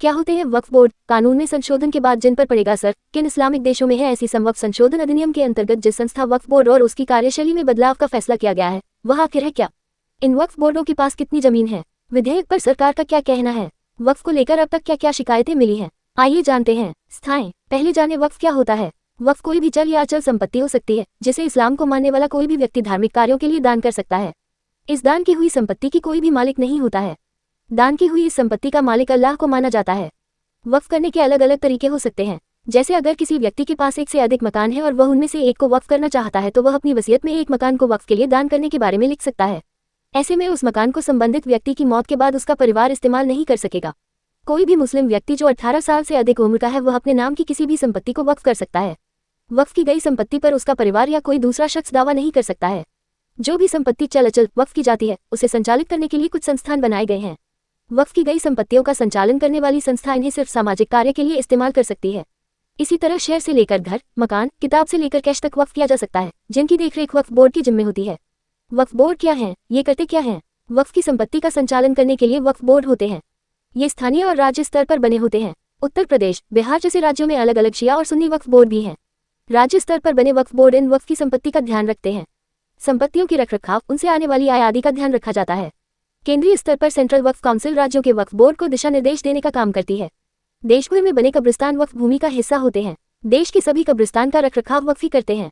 क्या होते हैं वक्फ बोर्ड? कानून में संशोधन के बाद जिन पर पड़ेगा असर, किन इस्लामिक देशों में है ऐसी समवक्फ संशोधन अधिनियम के अंतर्गत जिस संस्था वक्फ बोर्ड और उसकी कार्यशैली में बदलाव का फैसला किया गया है, वह आखिर है क्या? इन वक्फ बोर्डों के पास कितनी जमीन है? विधेयक पर सरकार का क्या कहना है? वक्फ को लेकर अब तक क्या क्या शिकायतें मिली हैं? आइए जानते हैं। स्थाएं। पहले जाने वक्फ क्या होता है। वक्फ कोई भी चल या अचल संपत्ति हो सकती है, जिसे इस्लाम को मानने वाला कोई भी व्यक्ति धार्मिक कार्यों के लिए दान कर सकता है। इस दान की हुई संपत्ति की कोई भी मालिक नहीं होता है। दान की हुई इस संपत्ति का मालिक अल्लाह को माना जाता है। वक्फ करने के अलग अलग तरीके हो सकते हैं। जैसे अगर किसी व्यक्ति के पास एक से अधिक मकान है और वह उनमें से एक को वक्फ करना चाहता है तो वह अपनी वसीयत में एक मकान को वक्फ के लिए दान करने के बारे में लिख सकता है। ऐसे में उस मकान को संबंधित व्यक्ति की मौत के बाद उसका परिवार इस्तेमाल नहीं कर सकेगा। कोई भी मुस्लिम व्यक्ति जो 18 साल से अधिक उम्र का है वह अपने नाम की किसी भी संपत्ति को वक्फ कर सकता है। वक्फ की गई संपत्ति पर उसका परिवार या कोई दूसरा शख्स दावा नहीं कर सकता है। जो भी संपत्ति चल अचल वक्फ की जाती है उसे संचालित करने के लिए कुछ संस्थान बनाए गए हैं। वक्फ की गई संपत्तियों का संचालन करने वाली संस्था इन्हें सिर्फ सामाजिक कार्य के लिए इस्तेमाल कर सकती है। इसी तरह शेयर से लेकर घर, मकान, किताब से लेकर कैश तक वक्फ किया जा सकता है, जिनकी देखरेख वक्फ बोर्ड की जिम्मे होती है। वक्फ बोर्ड क्या है? ये करते क्या हैं? वक्फ की संपत्ति का संचालन करने के लिए वक्फ बोर्ड होते हैं। ये स्थानीय और राज्य स्तर पर बने होते हैं। उत्तर प्रदेश, बिहार जैसे राज्यों में अलग अलग शिया और सुन्नी वक्फ बोर्ड भी हैं। राज्य स्तर पर बने वक्फ बोर्ड इन वक्फ की संपत्ति का ध्यान रखते हैं। संपत्तियों की रखरखाव, उनसे आने वाली आय आदि का ध्यान रखा जाता है। केंद्रीय स्तर पर सेंट्रल वक्फ काउंसिल राज्यों के वक्फ बोर्ड को दिशा निर्देश देने का काम करती है। देश भर में बने कब्रिस्तान वक्फ भूमि का हिस्सा होते हैं। देश के सभी कब्रिस्तान का रखरखाव वक्फ ही करते हैं।